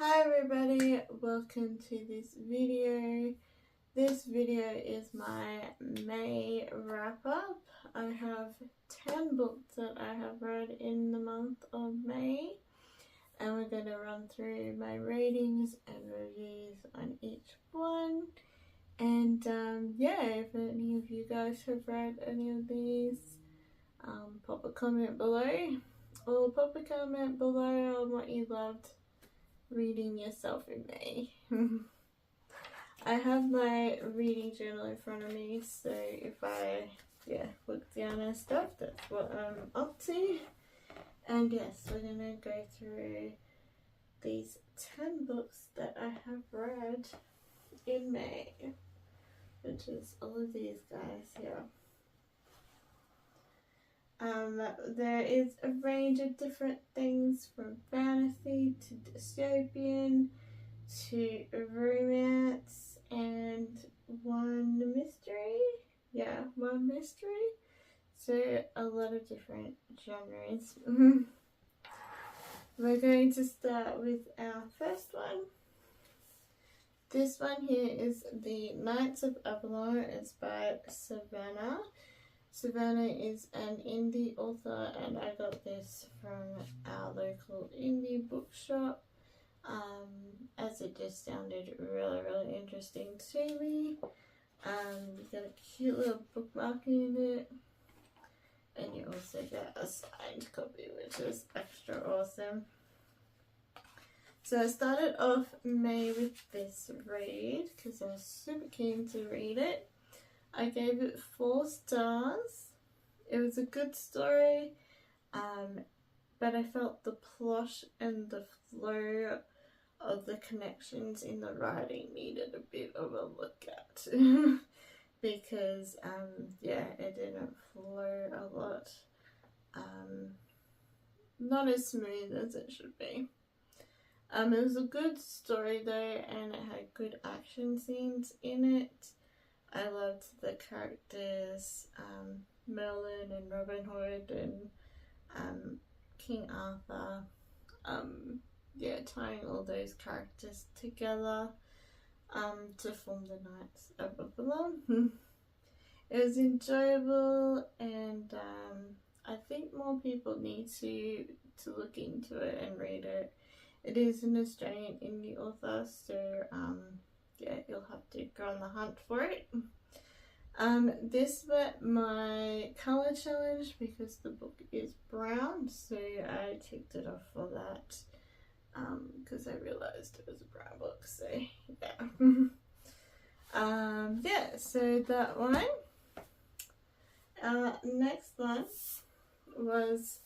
Hi everybody, welcome to this video. This video is my May wrap up. I have 10 books that I have read in the month of May, and we're going to run through my ratings and reviews on each one. And yeah, if any of you guys have read any of these, pop a comment below, or pop a comment below on what you loved reading yourself in May. I have my reading journal in front of me, so if I look down at stuff, that's what I'm up to. And yes, we're gonna go through these 10 books that I have read in May, which is all of these guys here. There is a range of different things, from fantasy to dystopian to romance and one mystery. Yeah, one mystery. So a lot of different genres. We're going to start with our first one. This one here is The Knights of Avalon. It's by Savannah. Savannah is an indie author, and I got this from our local indie bookshop, as it just sounded really interesting to me. You got a cute little bookmark in it, and you also get a signed copy, which is extra awesome. So I started off May with this read because I was super keen to read it. I gave it 4 stars. It was a good story, but I felt the plot and the flow of the connections in the writing needed a bit of a look at because it didn't flow a lot, not as smooth as it should be. It was a good story though, and it had good action scenes in it. I loved the characters, Merlin and Robin Hood and King Arthur. Tying all those characters together to form the Knights of Avalon. It was enjoyable, and I think more people need to look into it and read it. It is an Australian indie author, so you'll have to go on the hunt for it. This met my colour challenge because the book is brown, so I ticked it off for that because I realised it was a brown book, so yeah. So that one. Next one was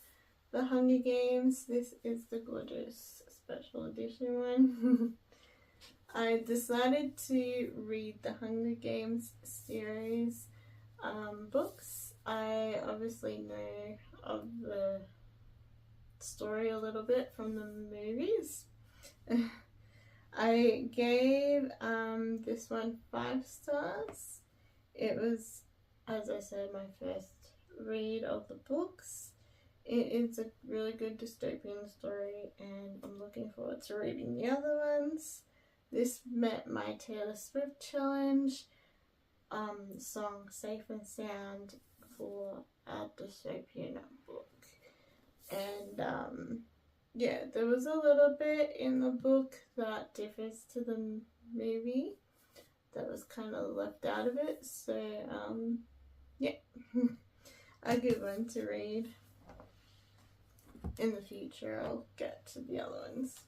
The Hunger Games. This is the gorgeous special edition one. I decided to read the Hunger Games series books. I obviously know of the story a little bit from the movies. I gave this one 5 stars. It was, as I said, my first read of the books. It is a really good dystopian story, and I'm looking forward to reading the other ones. This met my Taylor Swift challenge, song Safe and Sound for a dystopian book. And there was a little bit in the book that differs to the movie that was kind of left out of it. So a good one to read. In the future I'll get to the other ones.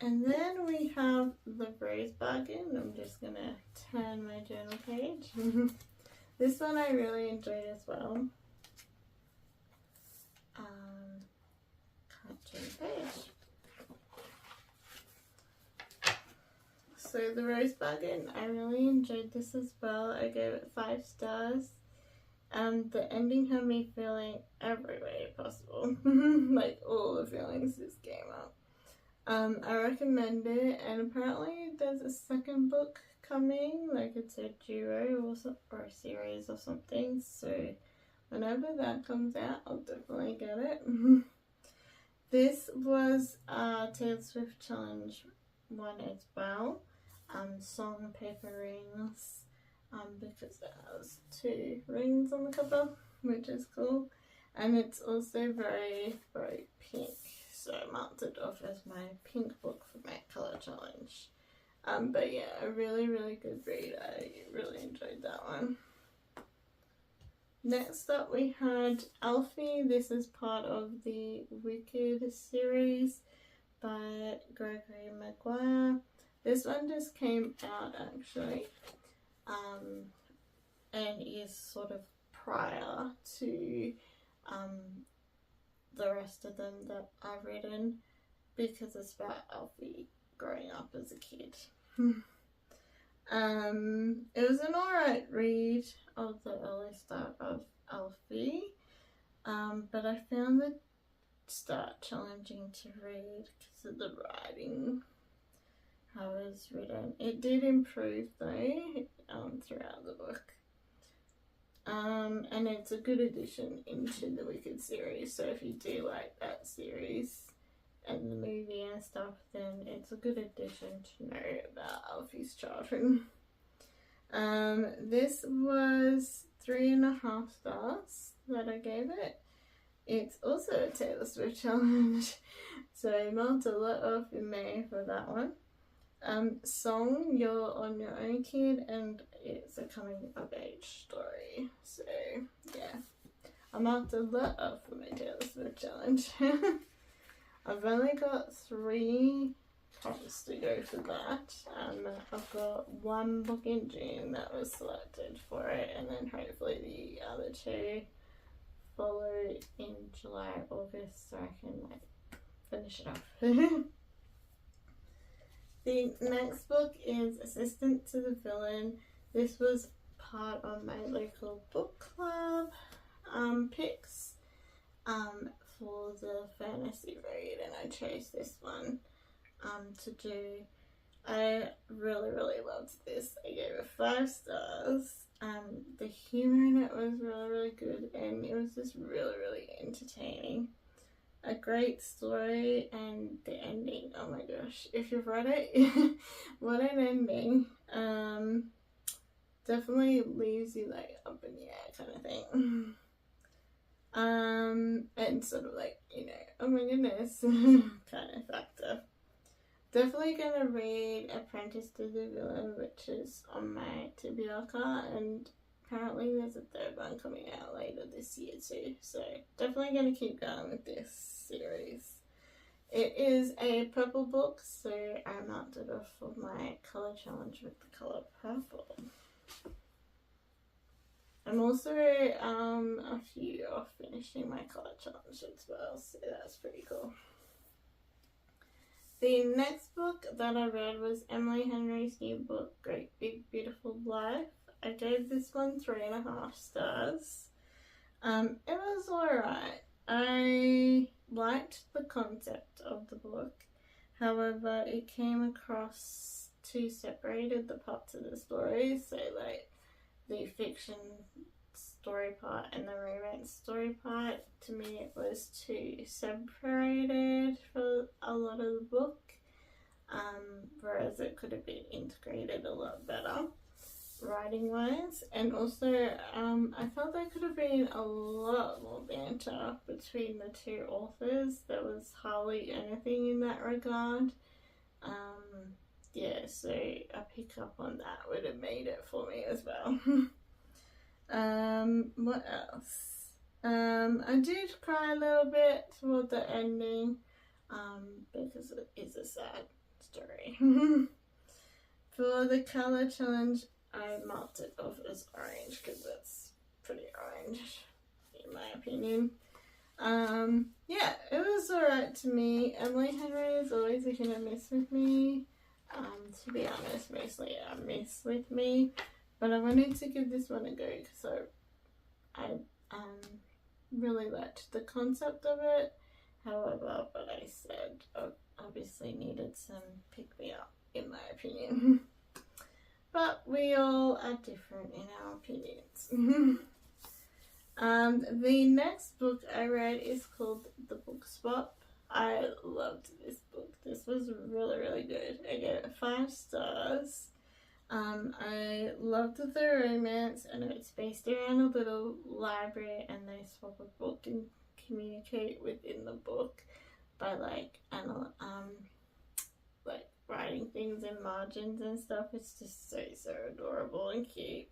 And then we have The Rose Bargain. I'm just gonna turn my journal page. This one I really enjoyed as well. Can't turn the page. So The Rose Bargain, I really enjoyed this as well. I gave it 5 stars. The ending had me feeling every way possible. Like all the feelings just came out. I recommend it, and apparently there's a second book coming, like it's a duo or a series or something, so whenever that comes out I'll definitely get it. This was a Taylor Swift challenge one as well. Song, paper, rings. Because it has 2 rings on the cover, which is cool. And it's also very, very pink. So I marked it off as my pink book for my colour challenge. But yeah, a really, really good read. I really enjoyed that one. Next up we had Alfie. This is part of the Wicked series by Gregory Maguire. This one just came out actually, and is sort of prior to the rest of them that I've written, because it's about Alfie growing up as a kid. It was an alright read of the early start of Alfie, but I found the start challenging to read because of the writing, how it was written. It did improve though throughout the book, and it's a good addition into the Wicked series, so if you do like that series and the movie and stuff, then it's a good addition to know about Alfie's childhood. This was 3.5 stars that I gave it. It's also a Taylor Swift challenge, so I marked a lot off in May for that one. Song, You're on Your Own Kid, and it's a coming of age story, so yeah, I marked a lot off for my Taylor Swift challenge. I've only got 3 prompts to go for that. I've got 1 book in June that was selected for it, and then hopefully the other 2 follow in July, August, so I can like finish it off. The next book is Assistant to the Villain. This was part of my local book club picks for the fantasy read, and I chose this one to do. I really, really loved this. I gave it 5 stars. The humour in it was really, really good, and it was just really, really entertaining. A great story, and the ending, oh my gosh, if you've read it, what an ending. Definitely leaves you like up in the air kind of thing. And sort of like, you know, oh my goodness kind of factor. Definitely gonna read Apprentice to the Villain, which is on my TBR, and apparently there's a 3rd one coming out later this year too, so definitely going to keep going with this series. It is a purple book, so I marked it off for my colour challenge with the colour purple. I'm also a few off finishing my colour challenge as well, so that's pretty cool. The next book that I read was Emily Henry's new book, Great Big Beautiful Life. I gave this one 3.5 stars. It was alright. I liked the concept of the book. However, it came across too separated, the parts of the story. So like the fiction story part and the romance story part, to me it was too separated for a lot of the book. Whereas it could have been integrated a lot better writing wise, and also I felt there could have been a lot more banter between the 2 authors. There was hardly anything in that regard. Yeah, so a pick up on that would have made it for me as well. What else? I did cry a little bit toward the ending, because it is a sad story. For the colour challenge, I marked it off as orange because that's pretty orange in my opinion. Yeah, it was alright to me. Emily Henry is always a hit and miss with me. To be honest, mostly a miss with me. But I wanted to give this one a go because I really liked the concept of it. However, what I said obviously needed some pick-me-up in my opinion. But we all are different in our opinions. The next book I read is called The Book Swap. I loved this book. This was really, really good. I gave it 5 stars. I loved the romance, and it's based around a little library, and they swap a book and communicate within the book by like writing things in margins and stuff. It's just so adorable and cute.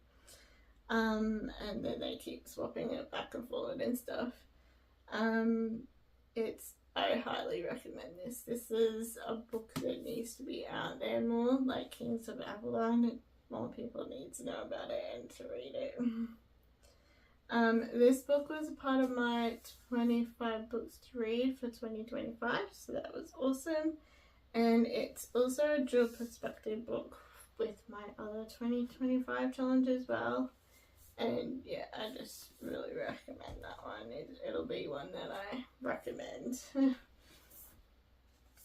And then they keep swapping it back and forward and stuff. I highly recommend this. This is a book that needs to be out there more, like Kings of Avalon. More people need to know about it and to read it. This book was a part of my 25 books to read for 2025, so that was awesome. And it's also a dual perspective book with my other 2025 challenge as well. And yeah, I just really recommend that one. It'll be one that I recommend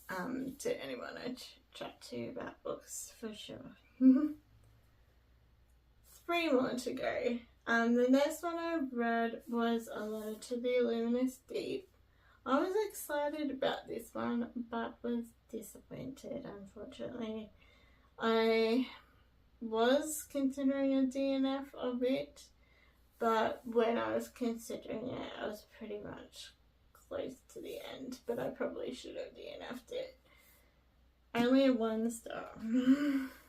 to anyone I chat to about books, for sure. 3 more to go. The next one I read was A Letter to the Luminous Deep. I was excited about this one, but was disappointed, unfortunately. I was considering a DNF of it, but when I was considering it, I was pretty much close to the end, but I probably should have DNF'd it. Only 1 star,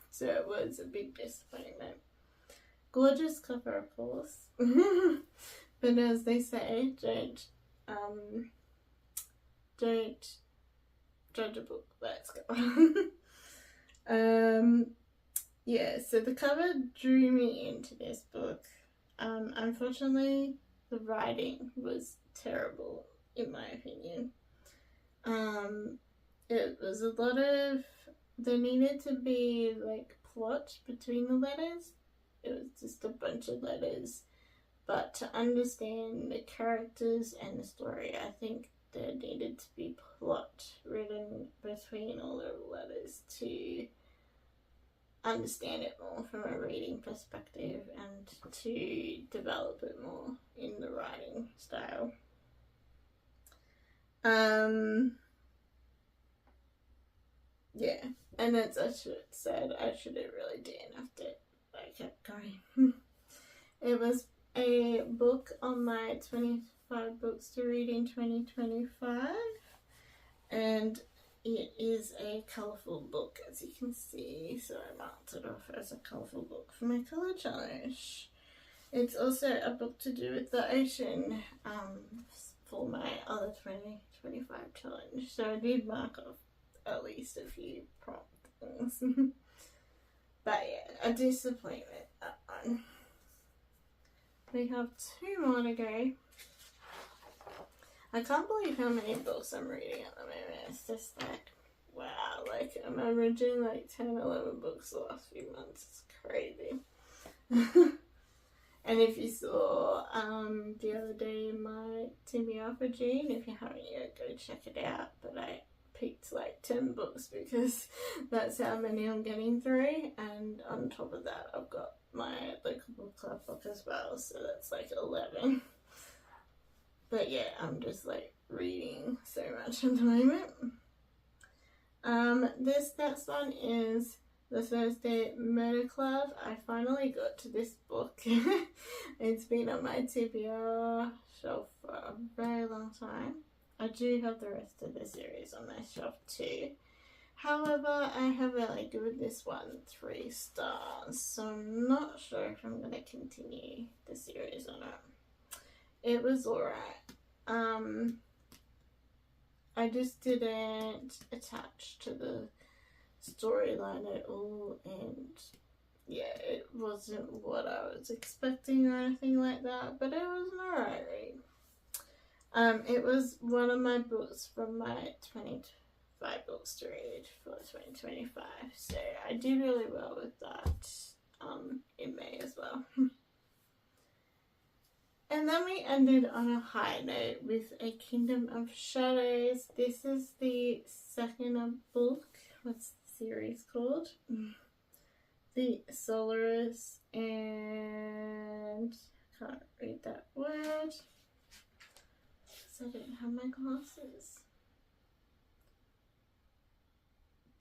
so it was a big disappointment. Gorgeous cover, of course, but as they say, don't judge a book by its cover. Yeah, so the cover drew me into this book. Unfortunately, the writing was terrible, in my opinion. It was a lot of, there needed to be like plot between the letters. It was just a bunch of letters, but to understand the characters and the story, I think there needed to be plot written between all the letters to understand it more from a reading perspective and to develop it more in the writing style. Yeah, and as I said, I should have really DNF'd it, but I kept going. It was a book on my 25 books to read in 2025, and it is a colourful book, as you can see, so I marked it off as a colourful book for my colour challenge. It's also a book to do with the ocean for my other 2025 challenge, so I did mark off at least a few prompt things. But yeah, a disappointment, that one. We have 2 more to go. I can't believe how many books I'm reading at the moment. It's just like, wow, like I'm averaging like 10, 11 books the last few months. It's crazy. And if you saw the other day my TBR for June, if you haven't yet, go check it out. But I picked like 10 books because that's how many I'm getting through, and on top of that I've got my local book club book as well, so that's like 11. But yeah, I'm just like reading so much at the moment. This next one is The Thursday Murder Club. I finally got to this book. It's been on my TBR shelf for a very long time. I do have the rest of the series on my shelf too. However, I have only given this one 3 stars, so I'm not sure if I'm going to continue the series or not. It was alright. I just didn't attach to the storyline at all, and yeah, it wasn't what I was expecting or anything like that, but it was an alright read. It was one of my books from my 25 books to read for 2025, so I did really well with that in May as well. And then we ended on a high note with A Kingdom of Shadows. This is the second book. What's the series called? The Solaris, and I can't read that word because I don't have my glasses.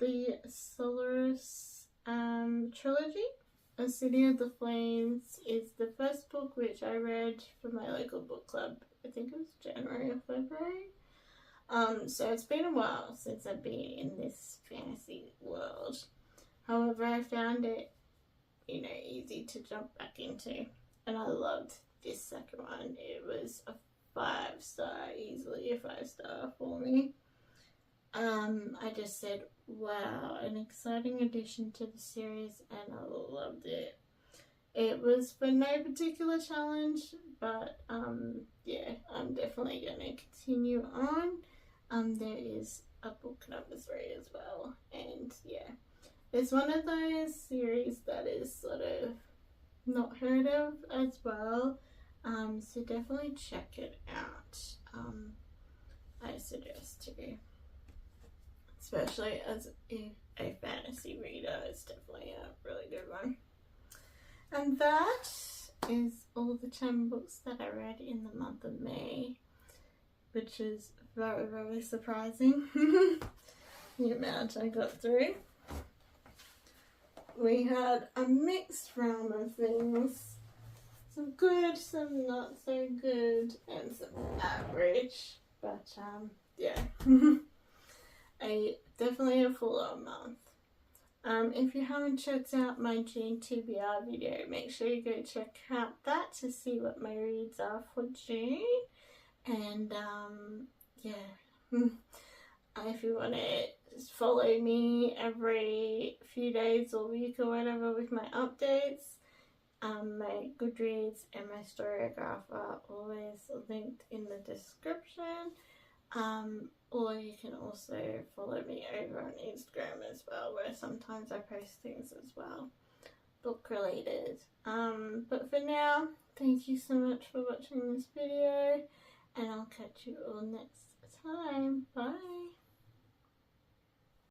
the Solaris trilogy. A City of the Flames is the first book which I read for my local book club. I think it was January or February. So it's been a while since I've been in this fantasy world. However, I found it, easy to jump back into. And I loved this second one. It was a 5-star, easily a 5-star for me. I just said, wow, an exciting addition to the series, and I loved it. It was for no particular challenge, but yeah, I'm definitely going to continue on. There is a book number 3 as well, and yeah, it's one of those series that is sort of not heard of as well, so definitely check it out. I suggest to, especially as a fantasy reader. It's definitely a really good one. And that is all the 10 books that I read in the month of May, which is very, very surprising. The amount I got through. We had a mixed realm of things. Some good, some not so good, and some average. But yeah. Definitely a full-on month. If you haven't checked out my June TBR video, make sure you go check out that to see what my reads are for June. And yeah, if you want to just follow me every few days or week or whatever with my updates, my Goodreads and my Storygraph are always linked in the description. Or you can also follow me over on Instagram as well, where sometimes I post things as well, book related. But for now, thank you so much for watching this video, and I'll catch you all next time. Bye!